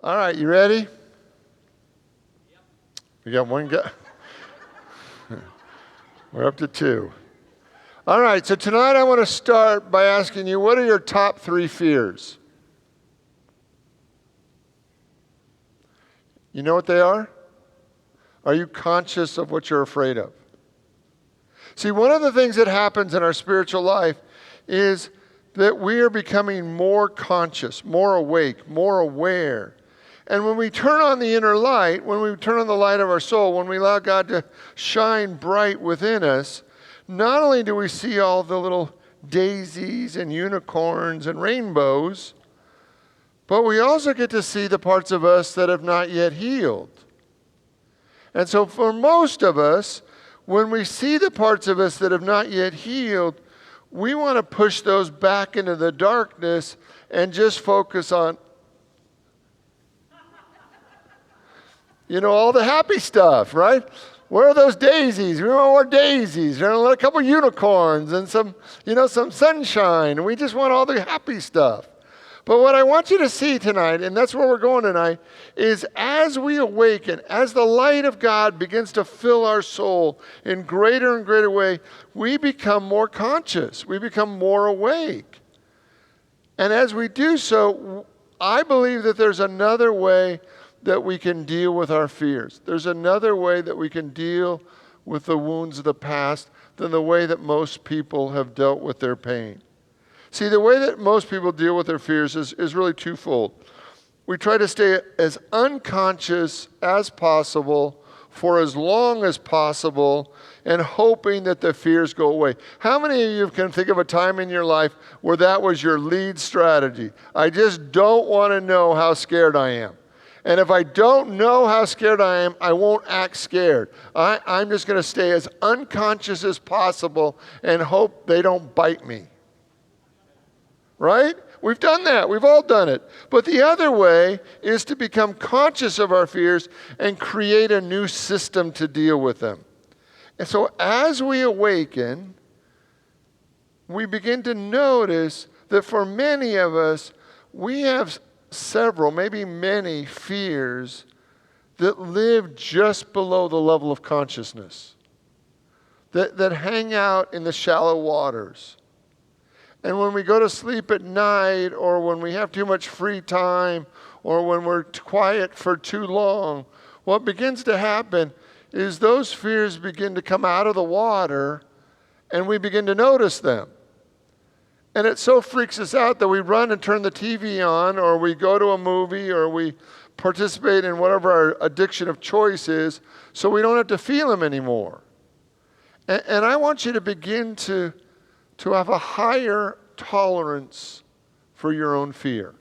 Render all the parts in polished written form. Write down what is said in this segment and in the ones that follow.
All right, you ready? We got one guy. We're up to two. All right, so tonight I want to start by asking you, what are your top 3 fears? You know what they are? Are you conscious of what you're afraid of? See, one of the things that happens in our spiritual life is that we are becoming more conscious, more awake, more aware. And when we turn on the inner light, when we turn on the light of our soul, when we allow God to shine bright within us, not only do we see all the little daisies and unicorns and rainbows, but we also get to see the parts of us that have not yet healed. And so for most of us, when we see the parts of us that have not yet healed, we want to push those back into the darkness and just focus on, all the happy stuff, right? Where are those daisies? We want more daisies. A couple unicorns and some sunshine. And we just want all the happy stuff. But what I want you to see tonight, and that's where we're going tonight, is as we awaken, as the light of God begins to fill our soul in greater and greater way, we become more conscious. We become more awake. And as we do so, I believe that there's another way that we can deal with our fears. There's another way that we can deal with the wounds of the past than the way that most people have dealt with their pain. See, the way that most people deal with their fears is really twofold. We try to stay as unconscious as possible for as long as possible and hoping that the fears go away. How many of you can think of a time in your life where that was your lead strategy? I just don't want to know how scared I am. And if I don't know how scared I am, I won't act scared. I'm just going to stay as unconscious as possible and hope they don't bite me. Right? We've done that. We've all done it. But the other way is to become conscious of our fears and create a new system to deal with them. And so as we awaken, we begin to notice that for many of us, we have several, maybe many fears that live just below the level of consciousness, that hang out in the shallow waters. And when we go to sleep at night, or when we have too much free time, or when we're quiet for too long, what begins to happen is those fears begin to come out of the water, and we begin to notice them. And it so freaks us out that we run and turn the TV on, or we go to a movie, or we participate in whatever our addiction of choice is, so we don't have to feel them anymore. And I want you to begin to have a higher tolerance for your own fear,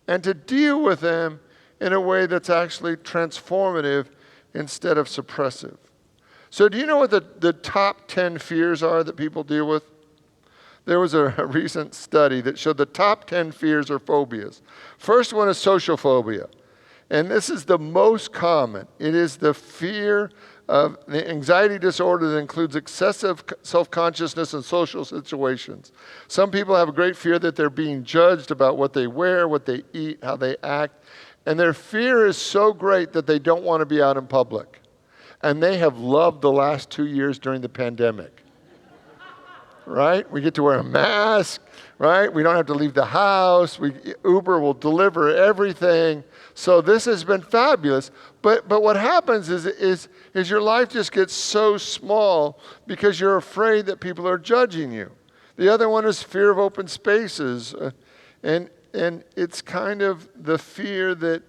and to deal with them in a way that's actually transformative instead of suppressive. So do you know what the top 10 fears are that people deal with? There was a recent study that showed the top 10 fears or phobias. First one is social phobia. And this is the most common. It is the fear of the anxiety disorder that includes excessive self-consciousness in social situations. Some people have a great fear that they're being judged about what they wear, what they eat, how they act. And their fear is so great that they don't want to be out in public. And they have loved the last 2 years during the pandemic. Right? We get to wear a mask, right? We don't have to leave the house. Uber will deliver everything. So this has been fabulous. But what happens is your life just gets so small because you're afraid that people are judging you. The other one is fear of open spaces. And it's kind of the fear that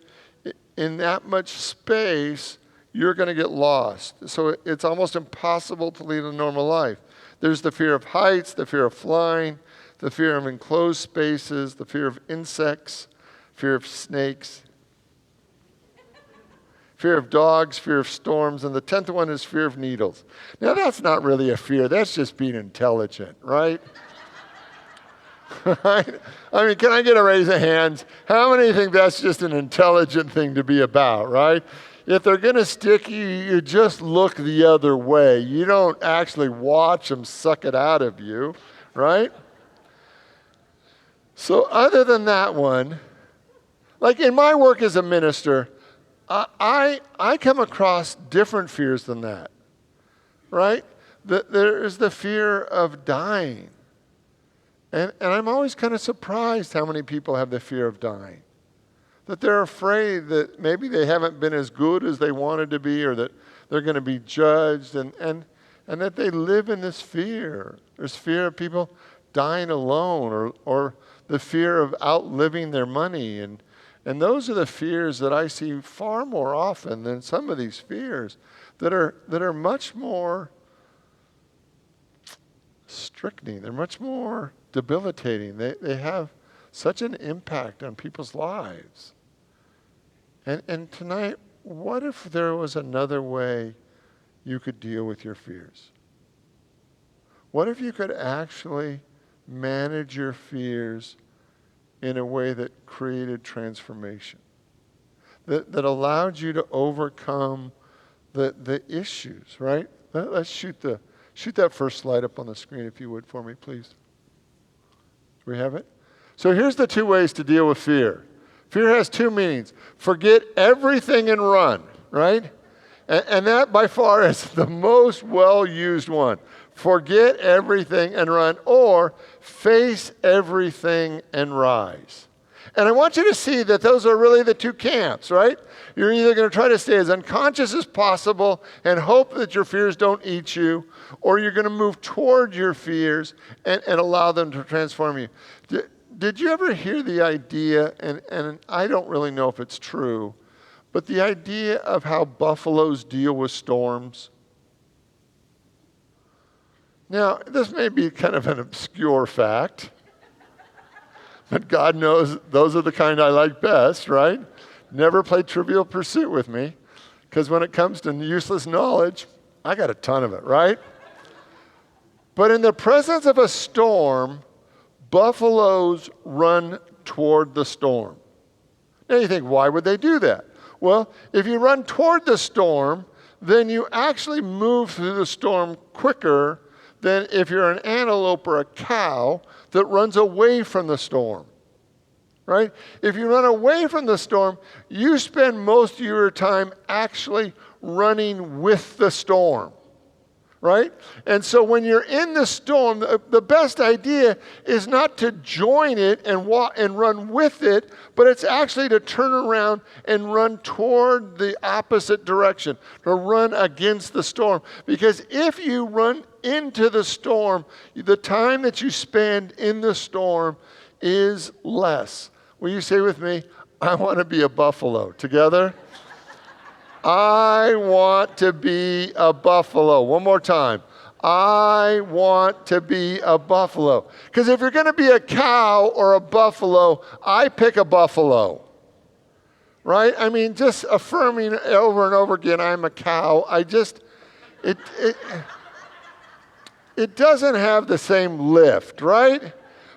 in that much space, you're going to get lost. So it's almost impossible to lead a normal life. There's the fear of heights, the fear of flying, the fear of enclosed spaces, the fear of insects, fear of snakes, fear of dogs, fear of storms, and the 10th one is fear of needles. Now, that's not really a fear. That's just being intelligent, right? Right? I mean, can I get a raise of hands? How many think that's just an intelligent thing to be about, right? If they're going to stick you, you just look the other way. You don't actually watch them suck it out of you, right? So other than that one, Like in my work as a minister, I come across different fears than that, right? There is the fear of dying. And I'm always kind of surprised how many people have the fear of dying. That they're afraid that maybe they haven't been as good as they wanted to be, or that they're going to be judged, and that they live in this fear. There's fear of people dying alone, or the fear of outliving their money. And those are the fears that I see far more often than some of these fears that are much more strychnine. They're much more debilitating. They have such an impact on people's lives. And tonight, what if there was another way you could deal with your fears? What if you could actually manage your fears in a way that created transformation, that allowed you to overcome the issues, right? Let's shoot that first slide up on the screen, if you would, for me, please. Do we have it? So here's the two ways to deal with fear. Fear has two meanings. Forget everything and run, right? And that by far is the most well-used one. Forget everything and run, or face everything and rise. And I want you to see that those are really the two camps, right? You're either going to try to stay as unconscious as possible and hope that your fears don't eat you, or you're going to move toward your fears and allow them to transform you. Did you ever hear the idea, and I don't really know if it's true, but the idea of how buffaloes deal with storms? Now, this may be kind of an obscure fact, but God knows those are the kind I like best, right? Never play Trivial Pursuit with me, because when it comes to useless knowledge, I got a ton of it, right? But in the presence of a storm, buffaloes run toward the storm. Now you think, why would they do that? Well, if you run toward the storm, then you actually move through the storm quicker than if you're an antelope or a cow that runs away from the storm, right? If you run away from the storm, you spend most of your time actually running with the storm, right? And so when you're in the storm, the best idea is not to join it and walk and run with it, but it's actually to turn around and run toward the opposite direction, to run against the storm. Because if you run into the storm, the time that you spend in the storm is less. Will you say with me, I want to be a buffalo? Together? I want to be a buffalo. One more time. I want to be a buffalo. Because if you're going to be a cow or a buffalo, I pick a buffalo. Right? I mean, just affirming over and over again, I'm a cow. It doesn't have the same lift, right?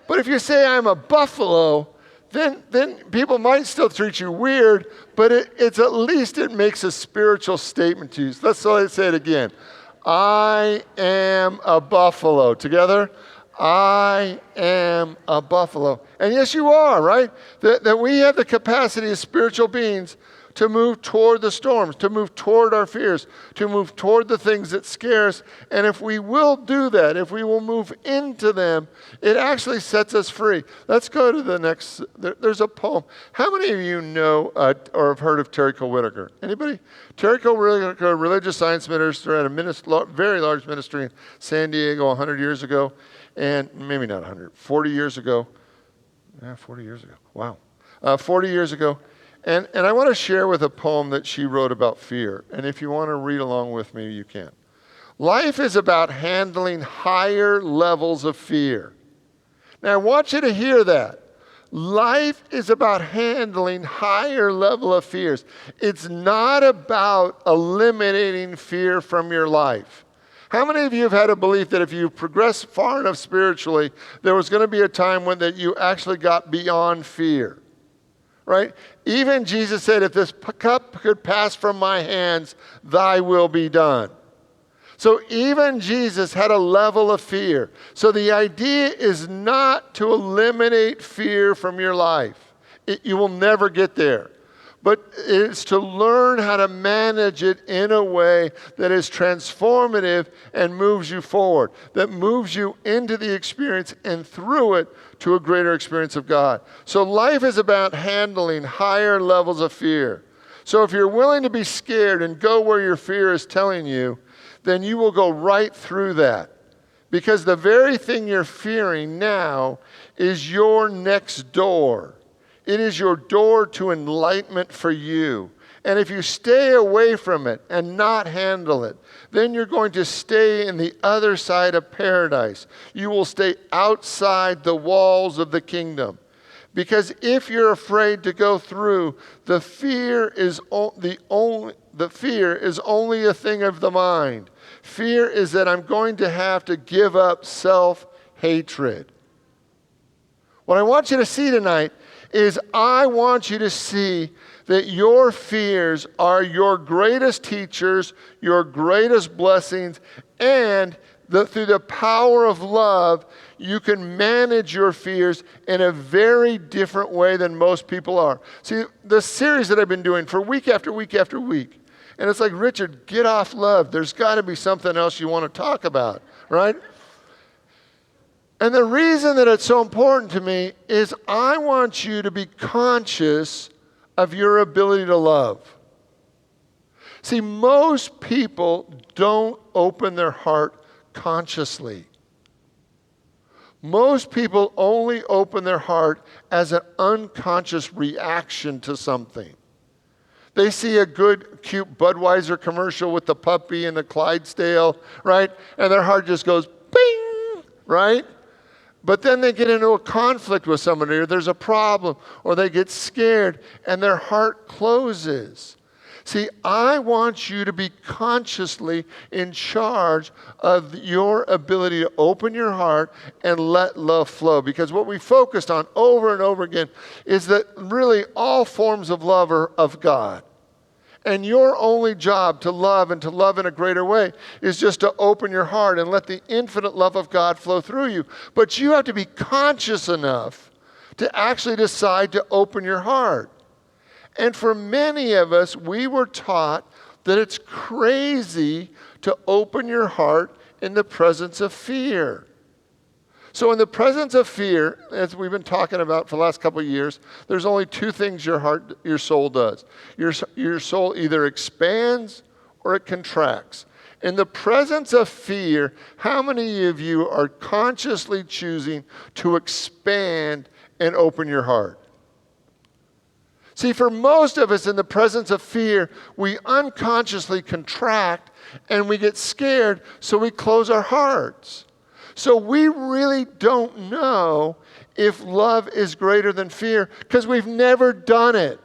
But if you say I'm a buffalo, then people might still treat you weird, but it's at least it makes a spiritual statement to you. Let's say it again. I am a buffalo. Together? I am a buffalo. And yes, you are, right? That we have the capacity as spiritual beings to move toward the storms, to move toward our fears, to move toward the things that scare us. And if we will do that, if we will move into them, it actually sets us free. Let's go to the next. There's a poem. How many of you know or have heard of Terry Cole Whitaker? Anybody? Terry Cole Whitaker, religious science minister at a very large ministry in San Diego 100 years ago. And maybe not 100, 40 years ago. Yeah, 40 years ago. Wow. 40 years ago. And I want to share with a poem that she wrote about fear. And if you want to read along with me, you can. Life is about handling higher levels of fear. Now, I want you to hear that. Life is about handling higher level of fears. It's not about eliminating fear from your life. How many of you have had a belief that if you progress far enough spiritually, there was going to be a time when that you actually got beyond fear? Right? Even Jesus said, if this cup could pass from my hands, thy will be done. So even Jesus had a level of fear. So the idea is not to eliminate fear from your life. You will never get there. But it's to learn how to manage it in a way that is transformative and moves you forward, that moves you into the experience and through it to a greater experience of God. So life is about handling higher levels of fear. So if you're willing to be scared and go where your fear is telling you, then you will go right through that. Because the very thing you're fearing now is your next door. It is your door to enlightenment for you. And if you stay away from it and not handle it, then you're going to stay in the other side of paradise. You will stay outside the walls of the kingdom. Because if you're afraid to go through, the fear is only a thing of the mind. Fear is that I'm going to have to give up self-hatred. What I want you to see tonight is I want you to see that your fears are your greatest teachers, your greatest blessings, and through the power of love, you can manage your fears in a very different way than most people are. See, the series that I've been doing for week after week after week, and it's like, Richard, get off love. There's got to be something else you want to talk about, right? And the reason that it's so important to me is I want you to be conscious of your ability to love. See, most people don't open their heart consciously. Most people only open their heart as an unconscious reaction to something. They see a good, cute Budweiser commercial with the puppy and the Clydesdale, right? And their heart just goes, bing, right? But then they get into a conflict with somebody, or there's a problem, or they get scared, and their heart closes. See, I want you to be consciously in charge of your ability to open your heart and let love flow. Because what we focused on over and over again is that really all forms of love are of God. And your only job to love and to love in a greater way is just to open your heart and let the infinite love of God flow through you. But you have to be conscious enough to actually decide to open your heart. And for many of us, we were taught that it's crazy to open your heart in the presence of fear. So in the presence of fear, as we've been talking about for the last couple of years, there's only two things your soul does. Your soul either expands or it contracts. In the presence of fear, how many of you are consciously choosing to expand and open your heart? See, for most of us in the presence of fear, we unconsciously contract and we get scared, so we close our hearts. So we really don't know if love is greater than fear because we've never done it.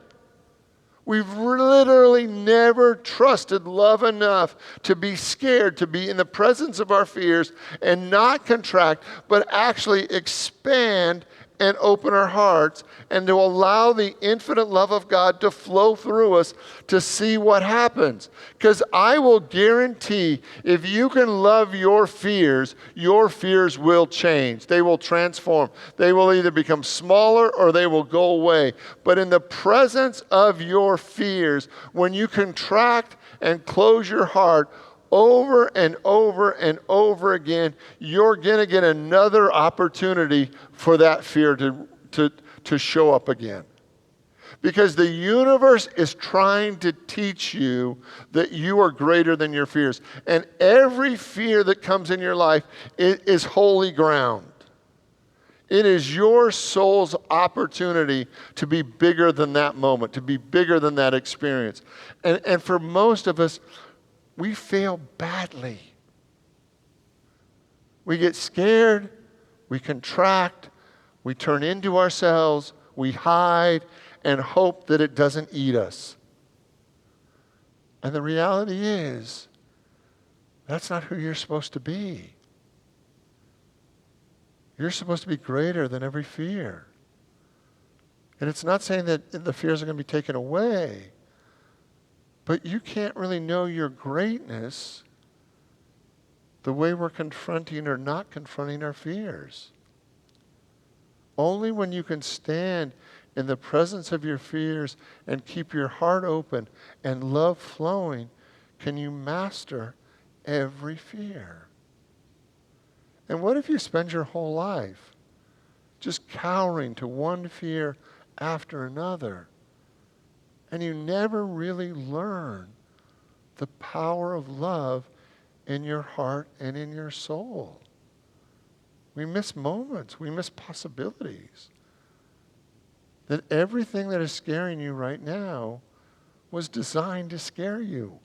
We've literally never trusted love enough to be scared, to be in the presence of our fears and not contract, but actually expand and open our hearts and to allow the infinite love of God to flow through us to see what happens. Because I will guarantee if you can love your fears will change. They will transform. They will either become smaller or they will go away. But in the presence of your fears, when you contract and close your heart, over and over and over again, you're going to get another opportunity for that fear to show up again. Because the universe is trying to teach you that you are greater than your fears. And every fear that comes in your life is holy ground. It is your soul's opportunity to be bigger than that moment, to be bigger than that experience. And for most of us, we fail badly. We get scared, we contract, we turn into ourselves, we hide, and hope that it doesn't eat us. And the reality is, that's not who you're supposed to be. You're supposed to be greater than every fear. And it's not saying that the fears are going to be taken away. But you can't really know your greatness the way we're confronting or not confronting our fears. Only when you can stand in the presence of your fears and keep your heart open and love flowing, can you master every fear? And what if you spend your whole life just cowering to one fear after another, and you never really learn the power of love in your heart and in your soul? We miss moments. We miss possibilities. That everything that is scaring you right now was designed to scare you,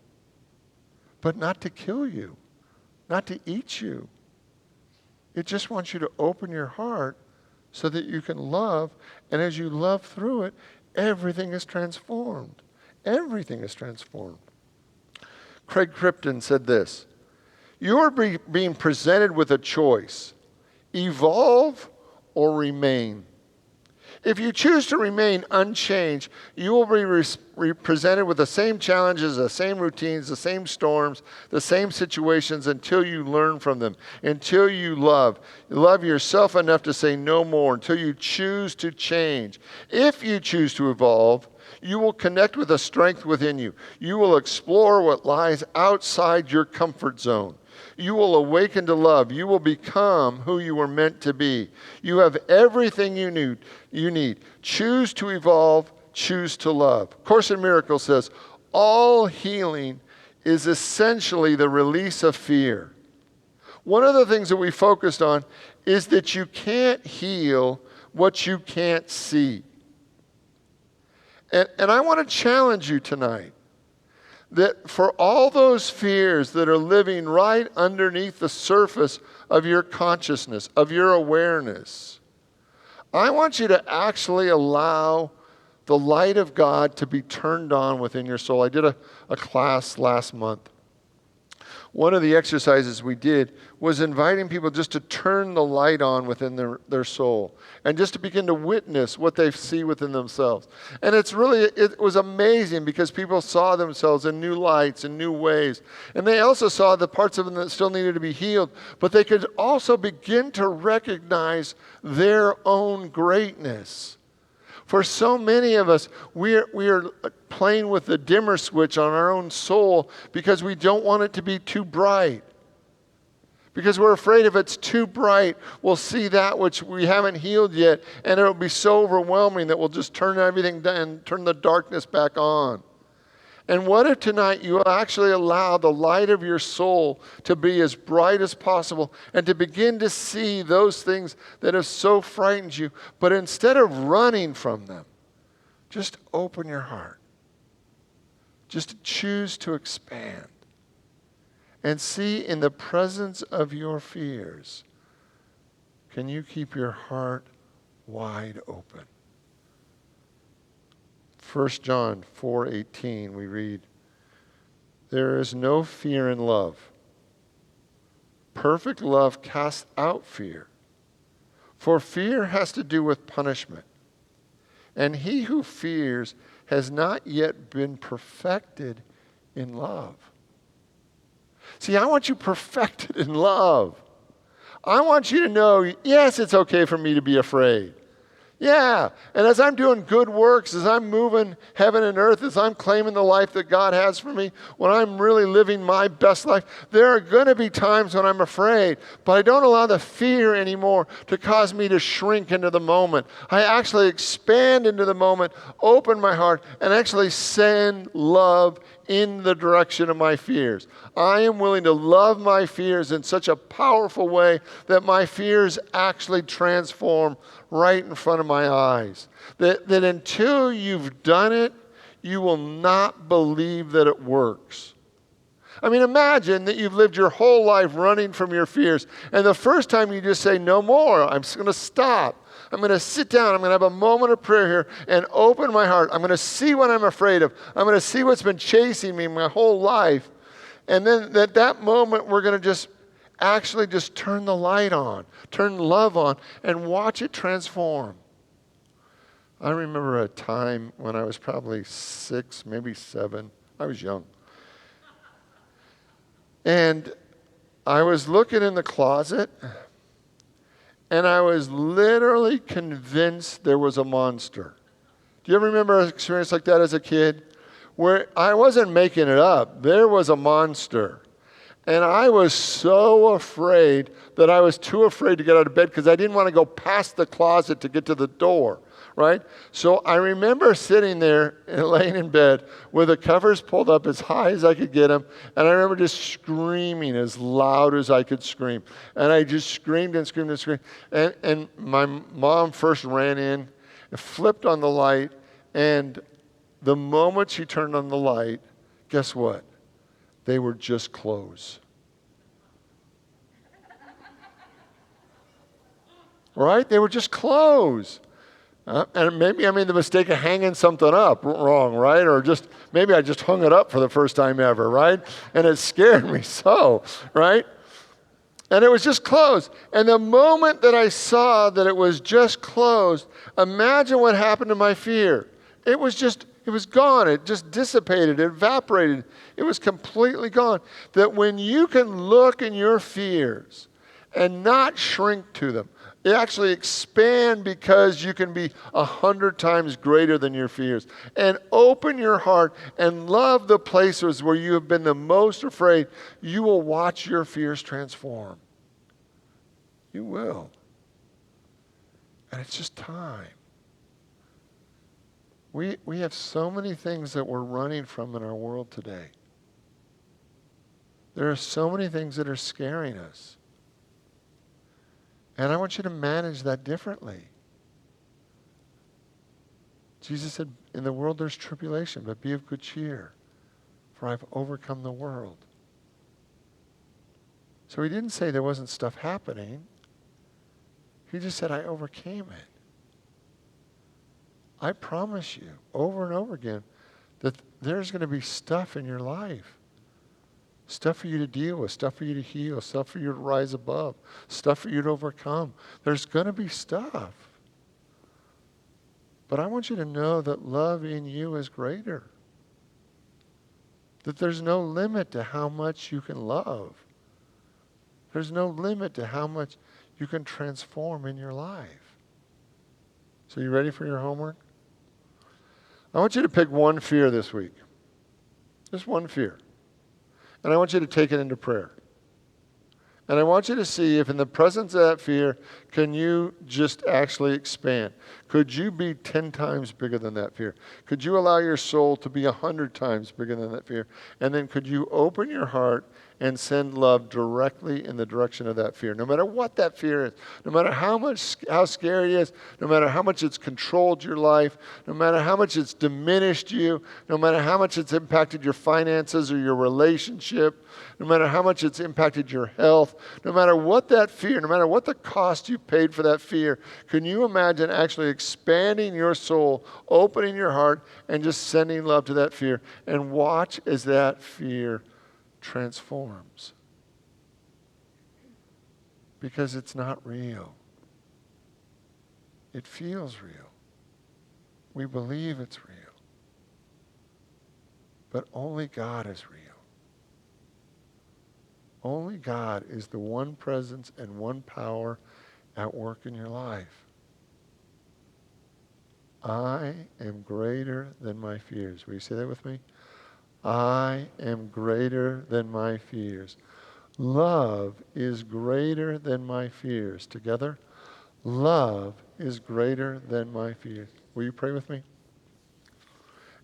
but not to kill you, not to eat you. It just wants you to open your heart so that you can love, and as you love through it, everything is transformed. Everything is transformed. Craig Cripton said this: "You're being presented with a choice: evolve or remain. If you choose to remain unchanged, you will be presented with the same challenges, the same routines, the same storms, the same situations until you learn from them, until you love yourself enough to say no more, until you choose to change. If you choose to evolve, you will connect with a strength within you. You will explore what lies outside your comfort zone. You will awaken to love. You will become who you were meant to be. You have everything you need. Choose to evolve. Choose to love." Course in Miracles says, all healing is essentially the release of fear. One of the things that we focused on is that you can't heal what you can't see. And I want to challenge you tonight that for all those fears that are living right underneath the surface of your consciousness, of your awareness, I want you to actually allow the light of God to be turned on within your soul. I did a class last month. One of the exercises we did was inviting people just to turn the light on within their soul and just to begin to witness what they see within themselves. And it was amazing because people saw themselves in new lights and new ways. And they also saw the parts of them that still needed to be healed, but they could also begin to recognize their own greatness. For so many of us, we are playing with the dimmer switch on our own soul because we don't want it to be too bright. Because we're afraid if it's too bright, we'll see that which we haven't healed yet, and it'll be so overwhelming that we'll just turn everything down, turn the darkness back on. And what if tonight you actually allow the light of your soul to be as bright as possible and to begin to see those things that have so frightened you, but instead of running from them, just open your heart. Just choose to expand and see in the presence of your fears, can you keep your heart wide open? 1 John 4:18, we read, "There is no fear in love. Perfect love casts out fear, for fear has to do with punishment. And he who fears has not yet been perfected in love." See, I want you perfected in love. I want you to know, yes, it's okay for me to be afraid. Yeah, and as I'm doing good works, as I'm moving heaven and earth, as I'm claiming the life that God has for me, when I'm really living my best life, there are going to be times when I'm afraid, but I don't allow the fear anymore to cause me to shrink into the moment. I actually expand into the moment, open my heart, and actually send love in the direction of my fears. I am willing to love my fears in such a powerful way that my fears actually transform right in front of my eyes. That until you've done it, you will not believe that it works. I mean, imagine that you've lived your whole life running from your fears, and the first time you just say, no more, I'm just going to stop. I'm going to sit down. I'm going to have a moment of prayer here and open my heart. I'm going to see what I'm afraid of. I'm going to see what's been chasing me my whole life. And then at that moment, we're going to just turn the light on, turn love on, and watch it transform. I remember a time when I was probably 6, maybe 7. I was young. And I was looking in the closet, and I was literally convinced there was a monster. Do you ever remember an experience like that as a kid? Where I wasn't making it up. There was a monster. And I was so afraid that I was too afraid to get out of bed because I didn't want to go past the closet to get to the door, right? So I remember sitting there and laying in bed with the covers pulled up as high as I could get them. And I remember just screaming as loud as I could scream. And I just screamed and screamed and screamed. And my mom first ran in and flipped on the light. And the moment she turned on the light, guess what? They were just clothes. Right? They were just clothes. And maybe I made the mistake of hanging something up wrong, right? Or just maybe I just hung it up for the first time ever, right? And it scared me so, right? And it was just clothes. And the moment that I saw that it was just clothes, imagine what happened to my fear. It was gone. It just dissipated. It evaporated. It was completely gone. That when you can look in your fears and not shrink to them, they actually expand because you can be 100 times greater than your fears. And open your heart and love the places where you have been the most afraid. You will watch your fears transform. You will. And it's just time. We have so many things that we're running from in our world today. There are so many things that are scaring us. And I want you to manage that differently. Jesus said, in the world there's tribulation, but be of good cheer, for I've overcome the world. So he didn't say there wasn't stuff happening. He just said, I overcame it. I promise you, over and over again, that there's going to be stuff in your life. Stuff for you to deal with, stuff for you to heal, stuff for you to rise above, stuff for you to overcome. There's going to be stuff. But I want you to know that love in you is greater. That there's no limit to how much you can love. There's no limit to how much you can transform in your life. So you ready for your homework? I want you to pick one fear this week. Just one fear. And I want you to take it into prayer. And I want you to see if in the presence of that fear, can you just actually expand? Could you be 10 times bigger than that fear? Could you allow your soul to be 100 times bigger than that fear? And then could you open your heart and send love directly in the direction of that fear? No matter what that fear is, no matter how scary it is, no matter how much it's controlled your life, no matter how much it's diminished you, no matter how much it's impacted your finances or your relationship, no matter how much it's impacted your health, no matter what that fear, no matter what the cost you paid for that fear, can you imagine actually expanding your soul, opening your heart, and just sending love to that fear? And watch as that fear transforms. Because it's not real. It feels real. We believe it's real. But only God is real. Only God is the one presence and one power at work in your life. I am greater than my fears. Will you say that with me? I am greater than my fears. Love is greater than my fears. Together, love is greater than my fears. Will you pray with me?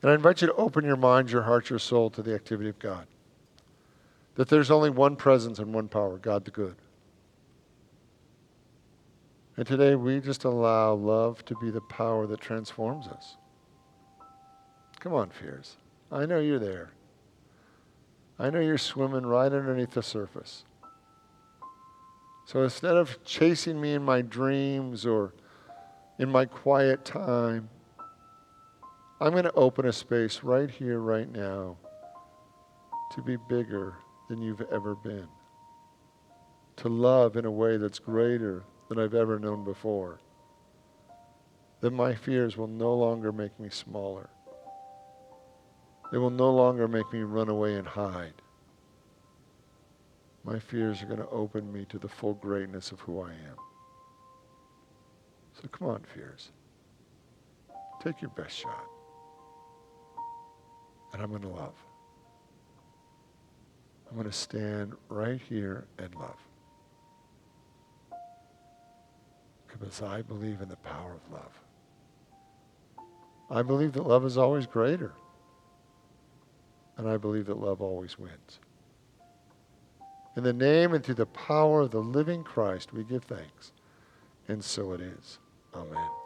And I invite you to open your mind, your heart, your soul to the activity of God. That there's only one presence and one power, God the good. And today we just allow love to be the power that transforms us. Come on, fears. I know you're there. I know you're swimming right underneath the surface. So instead of chasing me in my dreams or in my quiet time, I'm going to open a space right here, right now, to be bigger than you've ever been. To love in a way that's greater than I've ever known before. That my fears will no longer make me smaller. They will no longer make me run away and hide. My fears are going to open me to the full greatness of who I am. So come on, fears. Take your best shot. And I'm going to love. I'm going to stand right here and love. Because I believe in the power of love. I believe that love is always greater. And I believe that love always wins. In the name and through the power of the living Christ, we give thanks. And so it is. Amen.